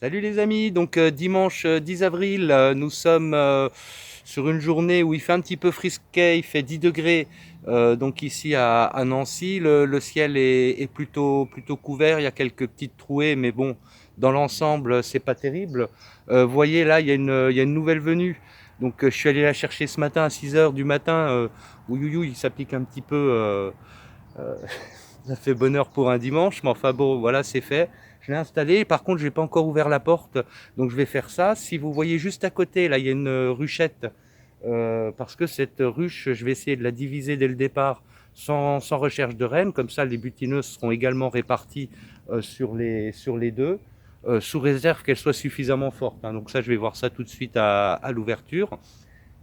Salut les amis, donc dimanche 10 avril, nous sommes sur une journée où il fait un petit peu frisquet, il fait 10 degrés donc ici à Nancy. Le ciel est plutôt couvert, il y a quelques petites trouées, mais bon, dans l'ensemble, c'est pas terrible. Vous voyez là, il y a une nouvelle venue, donc je suis allé la chercher ce matin à 6 heures du matin, ouïouïou, il s'applique un petit peu, euh, ça fait bonheur pour un dimanche, mais enfin bon, voilà, c'est fait. Je l'ai installé. Par contre, je n'ai pas encore ouvert la porte, donc je vais faire ça. Si vous voyez juste à côté, là, il y a une ruchette, parce que cette ruche, je vais essayer de la diviser dès le départ, sans recherche de reine. Comme ça, les butineuses seront également réparties sur les deux, sous réserve qu'elles soient suffisamment fortes, hein. Donc ça, je vais voir ça tout de suite à l'ouverture.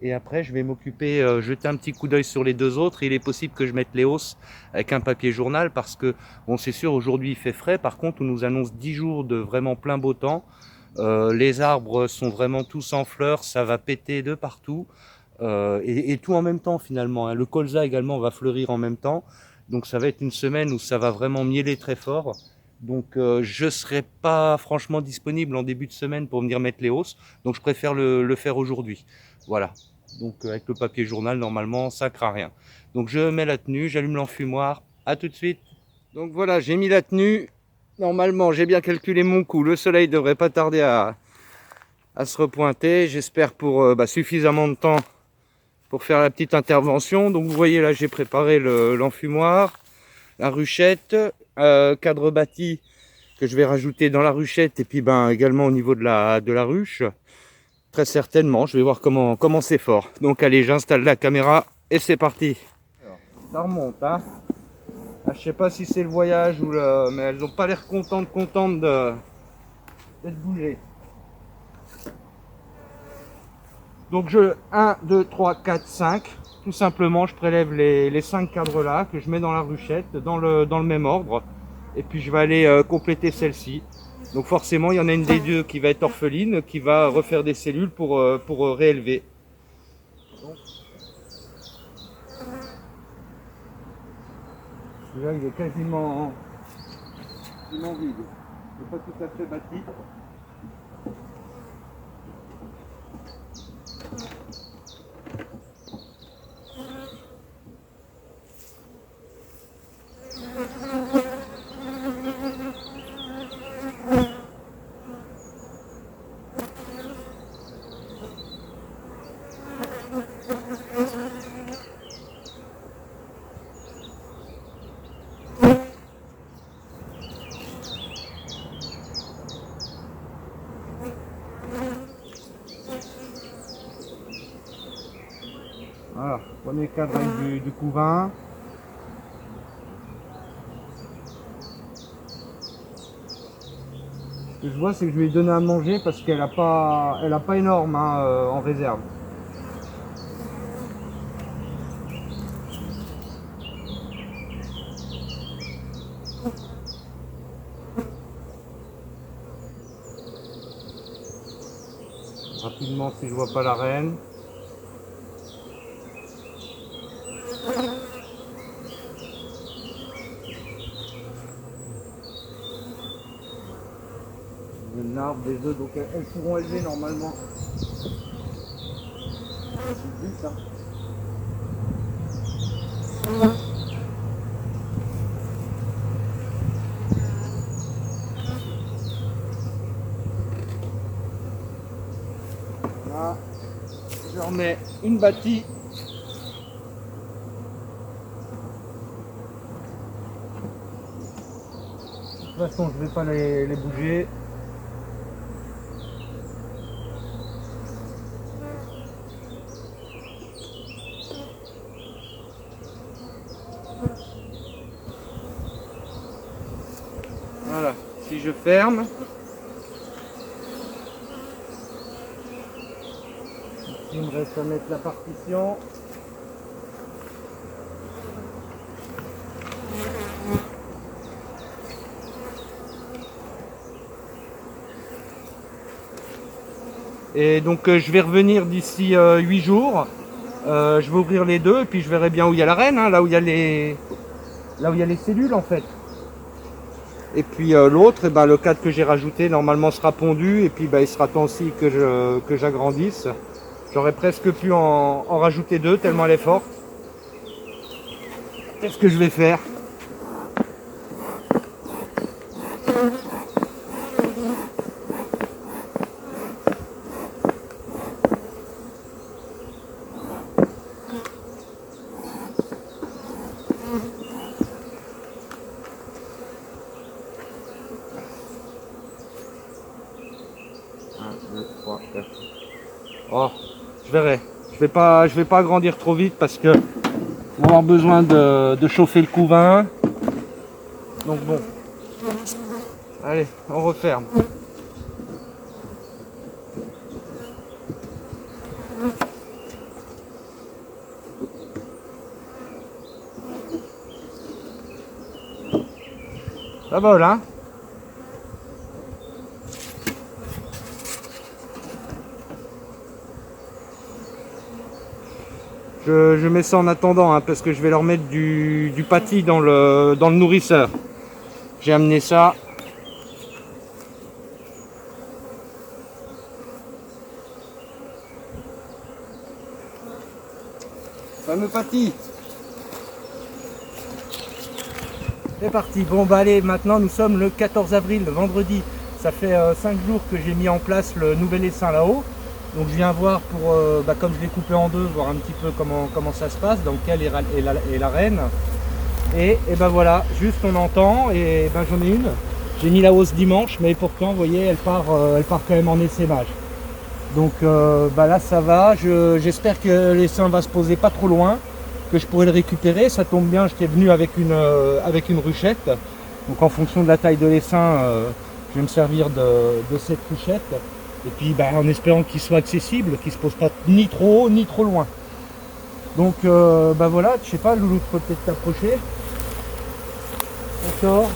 Et après, je vais m'occuper, jeter un petit coup d'œil sur les deux autres. Il est possible que je mette les hausses avec un papier journal parce que, bon, c'est sûr, aujourd'hui il fait frais. Par contre, on nous annonce 10 jours de vraiment plein beau temps. Les arbres sont vraiment tous en fleurs, ça va péter de partout. Et tout en même temps finalement, hein. Le colza également va fleurir en même temps. Donc ça va être une semaine où ça va vraiment mieler très fort. Donc je ne serai pas franchement disponible en début de semaine pour venir mettre les hausses. Donc je préfère le faire aujourd'hui. Voilà. Donc avec le papier journal, normalement, ça craint rien. Donc je mets la tenue, j'allume l'enfumoir. À tout de suite. Donc voilà, j'ai mis la tenue. Normalement, j'ai bien calculé mon coup. Le soleil devrait pas tarder à se repointer. J'espère pour suffisamment de temps pour faire la petite intervention. Donc vous voyez là, j'ai préparé l'enfumoir, la ruchette, cadre bâti que je vais rajouter dans la ruchette et puis également au niveau de la ruche. Très certainement, je vais voir comment c'est fort. Donc allez, j'installe la caméra et c'est parti. Alors, ça remonte, hein. Ah, je sais pas si c'est le voyage ou mais elles n'ont pas l'air contentes d'être bougées. Donc 1, 2, 3, 4, 5. Tout simplement, je prélève les 5 cadres là que je mets dans la ruchette, dans le même ordre. Et puis je vais aller compléter celle-ci. Donc forcément, il y en a une des deux qui va être orpheline, qui va refaire des cellules pour réélever. Donc, celui-là, il est quasiment vide. Il n'est pas tout à fait bâti. Voilà, premier cadre avec du couvain. Ce que je vois, c'est que je vais lui donner à manger parce qu'elle n'a pas énorme, hein, en réserve. Rapidement, si je vois pas la reine. Un arbre, des œufs, donc elles pourront élever normalement. C'est vite, hein. Là, je remets une bâtie. De toute façon, je ne vais pas les bouger. Voilà, si je ferme, il me reste à mettre la partition. Et donc je vais revenir d'ici 8 jours. Je vais ouvrir les deux et puis je verrai bien où il y a la reine, hein, là où il y a les cellules en fait. Et puis l'autre, eh ben, le cadre que j'ai rajouté normalement sera pondu et puis il sera temps aussi que j'agrandisse. J'aurais presque pu en rajouter deux tellement elle est forte. Qu'est-ce que je vais faire? Oh, je verrai. Je vais pas agrandir trop vite parce que on va avoir besoin de chauffer le couvain. Donc bon. Allez, on referme. Ça vole, hein? Je mets ça en attendant hein, parce que je vais leur mettre du pâtis dans le nourrisseur. J'ai amené ça. Fameux pâtis. C'est parti. Bon bah allez, maintenant nous sommes le 14 avril, le vendredi. Ça fait 5 jours que j'ai mis en place le nouvel essaim là-haut. Donc je viens voir pour, comme je l'ai coupé en deux, voir un petit peu comment ça se passe, dans lequel est la reine. Et ben voilà, juste on entend, et ben j'en ai une. J'ai mis la hausse dimanche, mais pourtant, vous voyez, elle part quand même en essaimage. Donc là ça va, j'espère que l'essaim va se poser pas trop loin, que je pourrai le récupérer. Ça tombe bien, j'étais venu avec une ruchette. Donc en fonction de la taille de l'essaim, je vais me servir de cette ruchette. Et puis en espérant qu'il soit accessible, qu'il ne se pose pas ni trop haut ni trop loin. Donc voilà, je sais pas, Loulou, tu peux peut-être t'approcher. D'accord.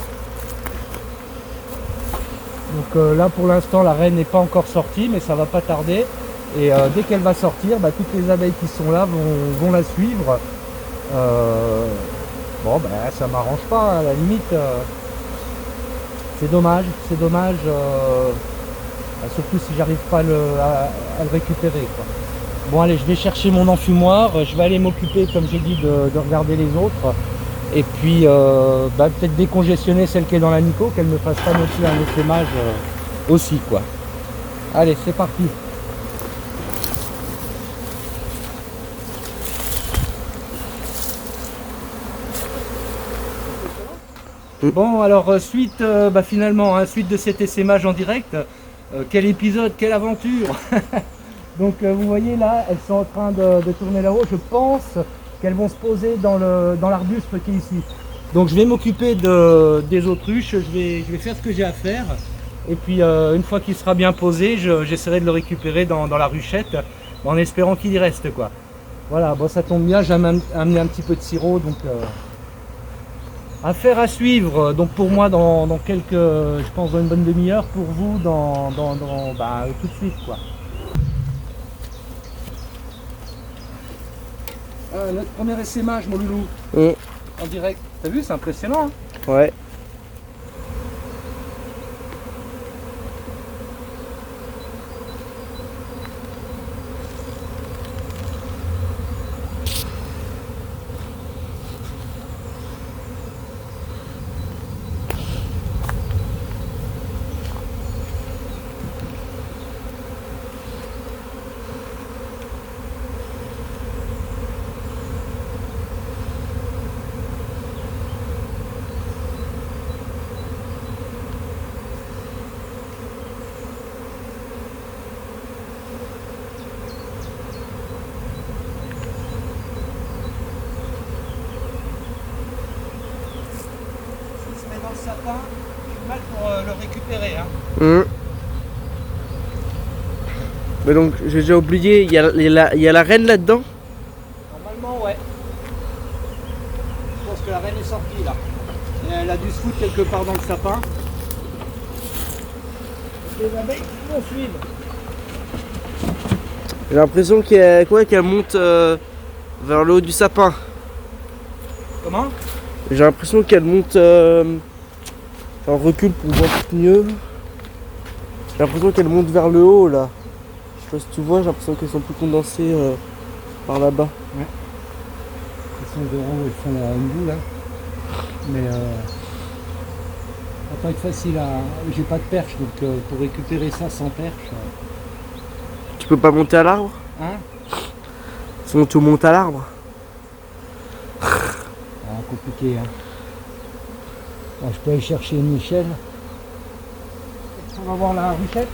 Donc là pour l'instant la reine n'est pas encore sortie, mais ça va pas tarder. Et dès qu'elle va sortir, toutes les abeilles qui sont là vont la suivre. Bon ça m'arrange pas, à la limite. C'est dommage, surtout si j'arrive pas à le récupérer, quoi. Bon allez, je vais chercher mon enfumoir, je vais aller m'occuper comme j'ai dit de regarder les autres et puis peut-être décongestionner celle qui est dans la Nico, qu'elle ne fasse pas non plus un essaimage aussi, quoi. Allez, c'est parti. Bon alors suite finalement suite de cet essaimage en direct. Quel épisode, quelle aventure. Donc vous voyez là, elles sont en train de tourner là-haut. Je pense qu'elles vont se poser dans l'arbuste qui est ici. Donc je vais m'occuper des autruches, je vais faire ce que j'ai à faire. Et puis une fois qu'il sera bien posé, j'essaierai de le récupérer dans la ruchette, en espérant qu'il y reste, quoi. Voilà, bon ça tombe bien, j'ai amené un petit peu de sirop, donc affaire à suivre. Donc pour moi dans quelques, je pense dans une bonne demi-heure, pour vous tout de suite, quoi. Notre premier essaimage, mon loulou. En direct. T'as vu, c'est impressionnant, hein? Ouais. Sapin, j'ai mal pour le récupérer, hein. Mais donc j'ai déjà oublié, il y a la reine là-dedans. Normalement ouais. Je pense que la reine est sortie là. Et elle a dû se foutre quelque part dans le sapin. Les abeilles vont suivre. J'ai l'impression qu'elle monte vers le haut du sapin. Comment? J'ai l'impression qu'elle monte On recule pour voir mieux. J'ai l'impression qu'elles montent vers le haut là. Je sais pas si tu vois, j'ai l'impression qu'elles sont plus condensées par là-bas. Ouais. Elles sont de haut, elles font une boule là. Mais ça va pas être facile à. J'ai pas de perche, donc pour récupérer ça sans perche. Tu peux pas monter à l'arbre? Hein? Sinon tu montes à l'arbre. Ah, compliqué hein. Bon, je peux aller chercher une échelle. On va voir la ruchette.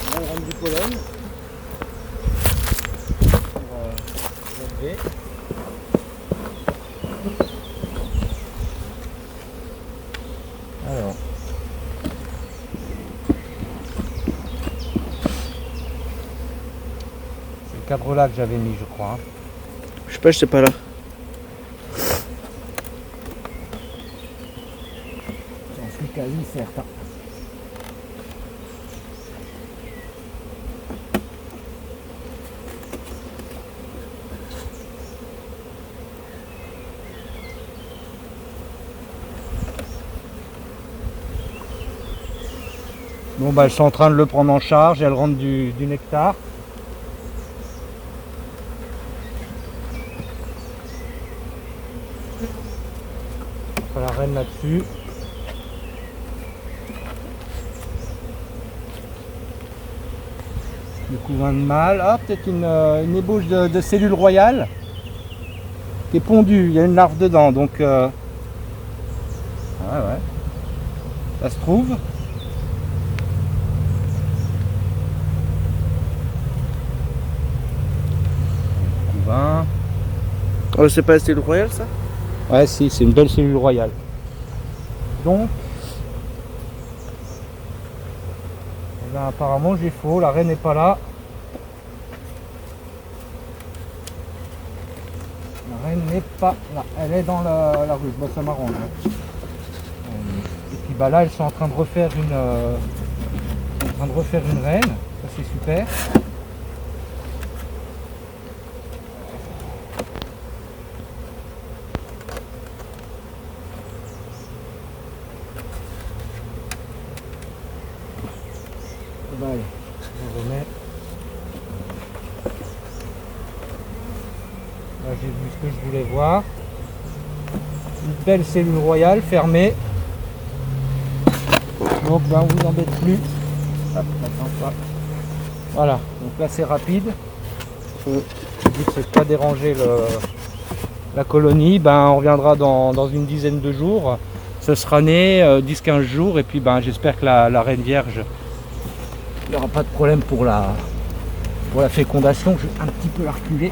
On va rendre du pollen. Pour relever. Alors. C'est le cadre là que j'avais mis, je crois. Je sais pas, j'étais pas là. J'en suis quasi certain. Bon bah elles sont en train de le prendre en charge, elles rentrent du nectar. La reine là-dessus. Le couvain de mâle. Ah, peut-être une ébauche de cellule royale qui est pondue. Il y a une larve dedans, donc ouais. Ça se trouve. Couvain. Oh, c'est pas le royal ça? Ouais, si, c'est une belle cellule royale. Donc, eh ben, apparemment j'ai faux, la reine n'est pas là. La reine n'est pas là, elle est dans la ruche, bon, ça m'arrange. Hein. Et puis bah là, elles sont en train de refaire une reine, ça c'est super. Bah, allez, on remet. Là j'ai vu ce que je voulais voir. Une belle cellule royale fermée. Donc ben, on vous embête plus. Hop, attends pas. Voilà, donc là c'est rapide. Le but c'est de pas déranger la colonie. Ben, on reviendra dans une dizaine de jours. Ce sera né 10-15 jours et puis ben, j'espère que la reine vierge, il n'y aura pas de problème pour la fécondation. Je vais un petit peu la reculer.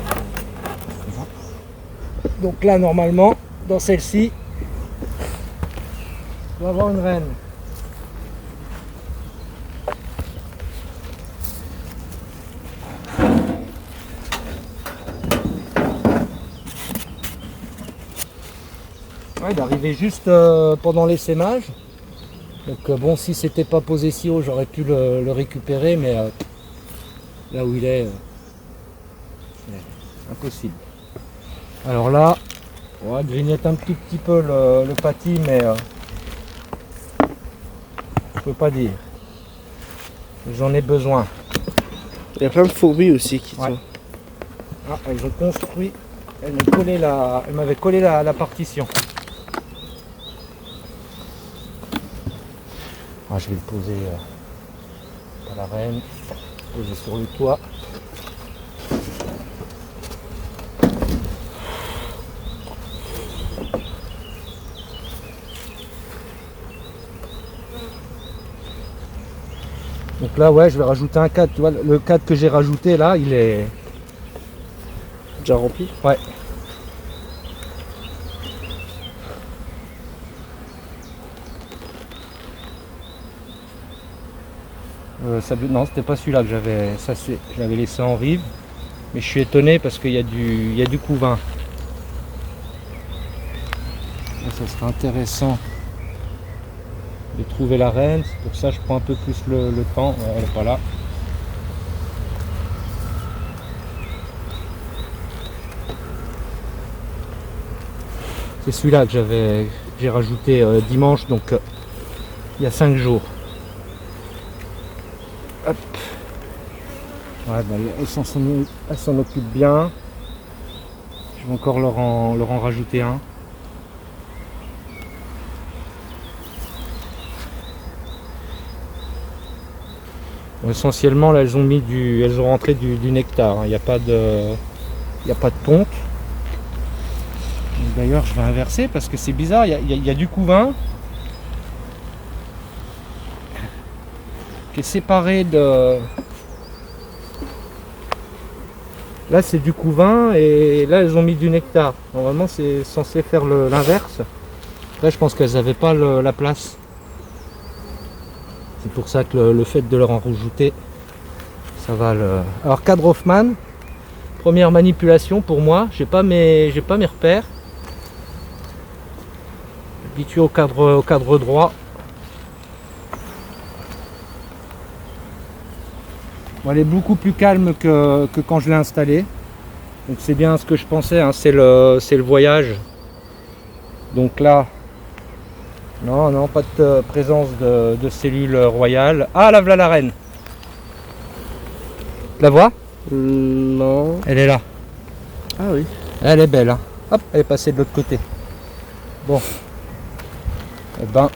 Donc là normalement, dans celle-ci, on va avoir une reine. Ouais, d'arriver juste pendant l'essaimage. Donc bon, si c'était pas posé si haut, j'aurais pu le récupérer, mais là où il est, c'est impossible. Alors là, on va grignoter un petit peu le pâtis, mais je peux pas dire. J'en ai besoin. Il y a plein de fourmis aussi qui sont. Ah, elles ont construit, elles m'avaient collé la partition. Ah, je vais le poser à la reine, poser sur le toit. Donc là, ouais, je vais rajouter un cadre. Tu vois, le cadre que j'ai rajouté là, il est Déjà rempli? ouais. Non, c'était pas celui-là que j'avais. Ça, je l'avais laissé en rive. Mais je suis étonné parce qu'il y a du couvain. Là, ça serait intéressant de trouver la reine. C'est pour ça que je prends un peu plus le temps. Ouais, elle n'est pas là. C'est celui-là que j'ai rajouté dimanche, donc il y a 5 jours. Hop. Ouais, bah, elle s'en occupe bien. Je vais encore leur en rajouter un. Bon, essentiellement, là, elles ont rentré du nectar. Il n'y a pas de tonte. D'ailleurs, je vais inverser parce que c'est bizarre. Il y a du couvain qui est séparé de. Là c'est du couvain et là elles ont mis du nectar. Normalement c'est censé faire l'inverse. Là je pense qu'elles n'avaient pas la place. C'est pour ça que le fait de leur en rajouter, ça va le... Alors cadre Hoffman, première manipulation pour moi, j'ai pas mes repères. Habitué au cadre droit. Bon, elle est beaucoup plus calme que quand je l'ai installée. Donc c'est bien ce que je pensais, hein, c'est le voyage. Donc là, non, pas de présence de cellules royales. Ah, là voilà la reine. Tu la vois? Non. Elle est là. Ah oui. Elle est belle, hein. Hop, elle est passée de l'autre côté. Bon. Eh ben,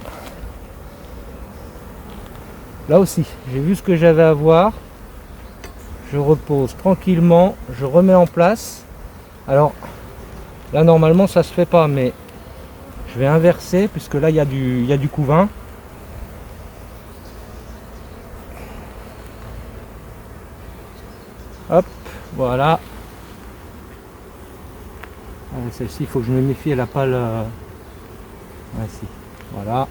là aussi, j'ai vu ce que j'avais à voir. Je repose tranquillement, je remets en place. Alors là normalement ça se fait pas, mais je vais inverser puisque là il y a du couvain. Hop, voilà. Celle-ci il faut que je me méfie, elle n'a pas le... Ah, si. Voilà.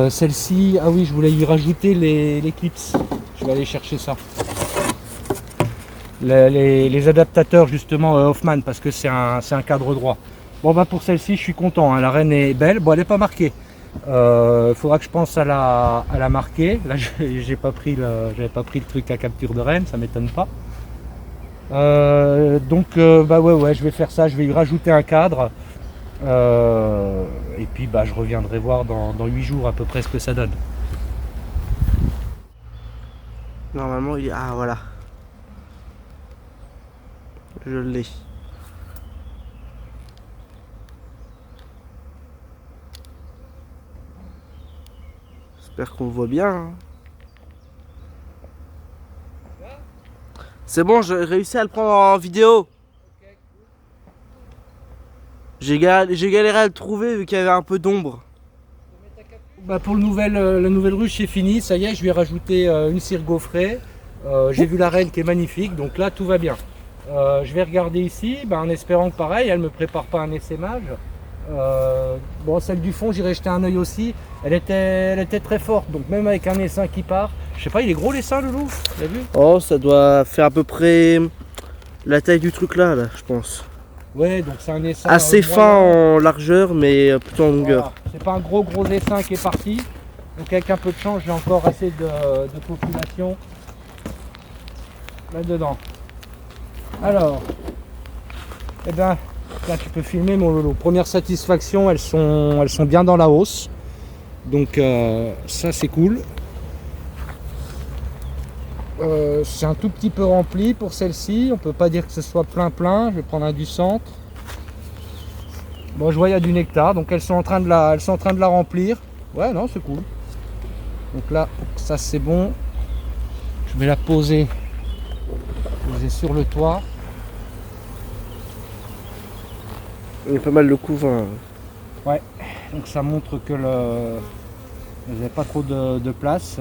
Celle-ci, ah oui, je voulais y rajouter les clips. Je vais aller chercher ça. Les adaptateurs justement Hoffman parce que c'est un cadre droit. Bon bah pour celle-ci je suis content, hein. La reine est belle. Bon elle n'est pas marquée. Faudra que je pense à la marquer. Là j'avais pas pris le truc à capture de reine, ça m'étonne pas. Donc bah ouais je vais faire ça, je vais y rajouter un cadre. Et puis bah je reviendrai voir dans 8 jours à peu près ce que ça donne. Normalement il est... Ah voilà. Je l'ai. J'espère qu'on voit bien. Hein. C'est bon, j'ai réussi à le prendre en vidéo. J'ai galéré à le trouver vu qu'il y avait un peu d'ombre. Bah pour la nouvelle ruche c'est fini, ça y est, je lui ai rajouté une cire gaufrée. J'ai vu la reine qui est magnifique, donc là tout va bien. Je vais regarder ici, en espérant que pareil, elle ne me prépare pas un essaimage. Bon, celle du fond, j'irai jeter un œil aussi. Elle était très forte, donc même avec un essaim qui part, je sais pas, il est gros l'essaim, Loulou, t'as vu? Oh, ça doit faire à peu près la taille du truc là, je pense. Ouais, donc c'est un essaim assez fin en largeur, mais plutôt en longueur. Voilà. C'est pas un gros essaim qui est parti. Donc avec un peu de chance, j'ai encore assez de population là-dedans. Alors, eh ben, là tu peux filmer mon Lolo. Première satisfaction, elles sont bien dans la hausse. Donc ça c'est cool. C'est un tout petit peu rempli pour celle-ci. On peut pas dire que ce soit plein. Je vais prendre un du centre. Bon, je vois il y a du nectar, donc elles sont en train de la remplir. Ouais, non, c'est cool. Donc là, ça c'est bon. Je vais la poser sur le toit. Il y a pas mal de couvain. Ouais, donc ça montre que vous n'avez pas trop de place.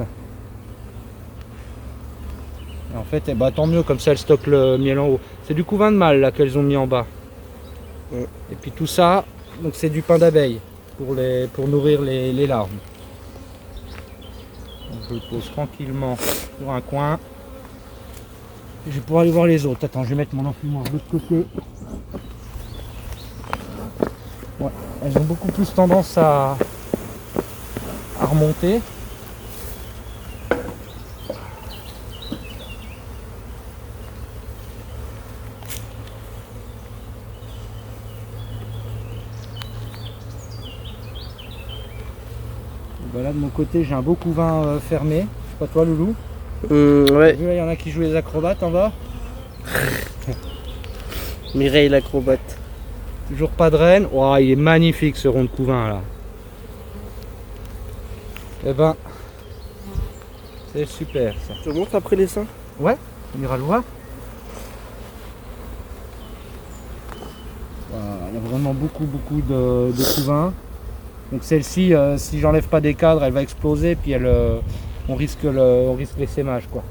Et en fait, tant mieux, comme ça elles stockent le miel en haut. C'est du couvain de mâle là qu'elles ont mis en bas. Ouais. Et puis tout ça, donc c'est du pain d'abeille pour nourrir les larves. Donc je le pose tranquillement sur un coin. Et je vais pouvoir aller voir les autres. Attends, je vais mettre mon enfouissement de l'autre côté. Ouais, elles ont beaucoup plus tendance à remonter. Ben là de mon côté j'ai un beau couvain fermé. C'est pas toi Loulou? Ouais, Il y en a qui jouent les acrobates en bas. Mireille l'acrobate. Toujours pas de reine. Oh, il est magnifique ce rond de couvain là. Eh ben, c'est super ça. Tu remontes après les seins? Ouais, on ira le voir. Voilà, il y a vraiment beaucoup de couvains. Donc celle-ci, si j'enlève pas des cadres, elle va exploser, puis on risque l'essaimage quoi.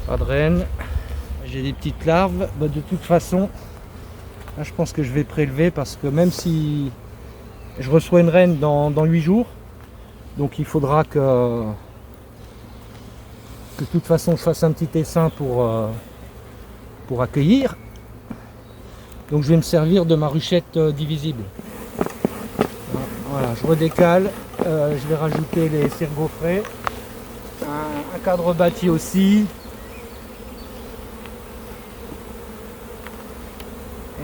Pas de reine. J'ai des petites larves. Bah, de toute façon, là, je pense que je vais prélever parce que même si je reçois une reine dans 8 jours, donc il faudra que de toute façon je fasse un petit essaim pour accueillir. Donc je vais me servir de ma ruchette divisible. Voilà, je redécale, je vais rajouter les cerveaux frais, un cadre bâti aussi.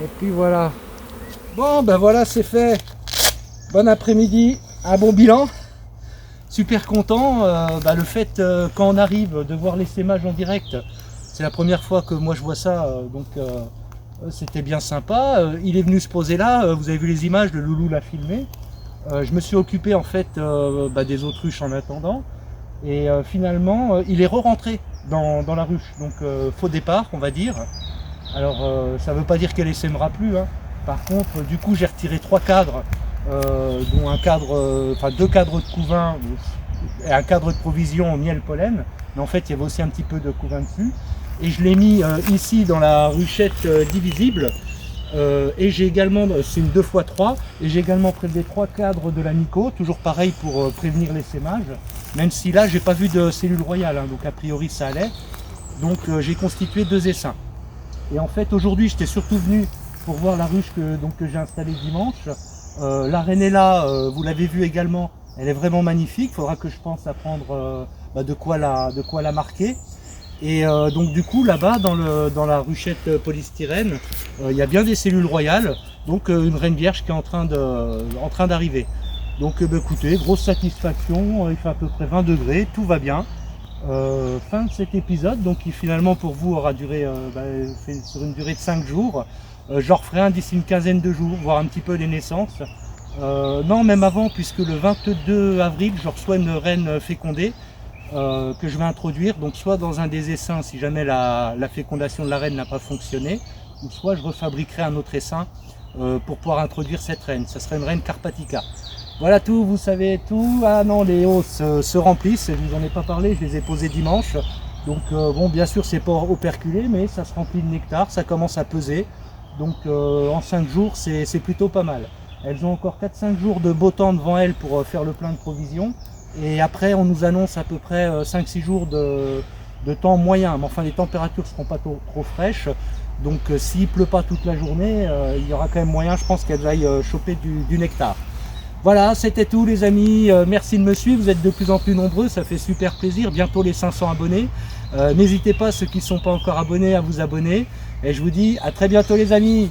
Et puis voilà. Bon ben voilà, c'est fait. Bon après-midi, un bon bilan. Super content. Le fait quand on arrive de voir l'essaimage en direct, c'est la première fois que moi je vois ça, donc c'était bien sympa. Il est venu se poser là, vous avez vu les images, le Loulou l'a filmé. Je me suis occupé en fait des autruches en attendant. Et finalement, il est re-rentré dans la ruche. Donc faux départ, on va dire. Alors ça ne veut pas dire qu'elle essaimera plus, hein. Par contre, du coup j'ai retiré 3 cadres, dont un cadre, deux cadres de couvain et un cadre de provision au miel pollen. Mais en fait il y avait aussi un petit peu de couvain dessus. Et je l'ai mis ici dans la ruchette divisible. Et j'ai également, c'est une 2x3, et j'ai également prélevé 3 cadres de la Nico, toujours pareil pour prévenir l'essaimage. Même si là j'ai pas vu de cellule royale, hein, donc a priori ça allait. Donc j'ai constitué 2 essaims. Et en fait aujourd'hui j'étais surtout venu pour voir la ruche que j'ai installée dimanche. La reine est là, vous l'avez vu également, elle est vraiment magnifique. Il faudra que je pense à prendre de quoi la marquer. Et donc du coup là-bas dans la ruchette polystyrène, il y a bien des cellules royales, donc une reine vierge qui est en train d'arriver. Donc écoutez, grosse satisfaction, il fait à peu près 20 degrés, tout va bien. Fin de cet épisode, donc qui finalement pour vous aura duré sur une durée de 5 jours. J'en referai un d'ici une quinzaine de jours, voir un petit peu les naissances. Non, même avant, puisque le 22 avril, je reçois une reine fécondée que je vais introduire, donc soit dans un des essaims si jamais la fécondation de la reine n'a pas fonctionné, ou soit je refabriquerai un autre essaim pour pouvoir introduire cette reine. Ça serait une reine Carpatica. Voilà tout, vous savez tout. Ah non, les hausses se remplissent, je vous en ai pas parlé, je les ai posées dimanche. Donc bon, bien sûr c'est pas operculé, mais ça se remplit de nectar, ça commence à peser. Donc en 5 jours c'est plutôt pas mal. Elles ont encore 4-5 jours de beau temps devant elles pour faire le plein de provisions. Et après on nous annonce à peu près 5-6 jours de temps moyen. Mais enfin les températures ne seront pas trop fraîches. Donc s'il ne pleut pas toute la journée, il y aura quand même moyen, je pense, qu'elles aillent choper du nectar. Voilà, c'était tout les amis, merci de me suivre, vous êtes de plus en plus nombreux, ça fait super plaisir, bientôt les 500 abonnés. N'hésitez pas, ceux qui ne sont pas encore abonnés, à vous abonner. Et je vous dis à très bientôt les amis.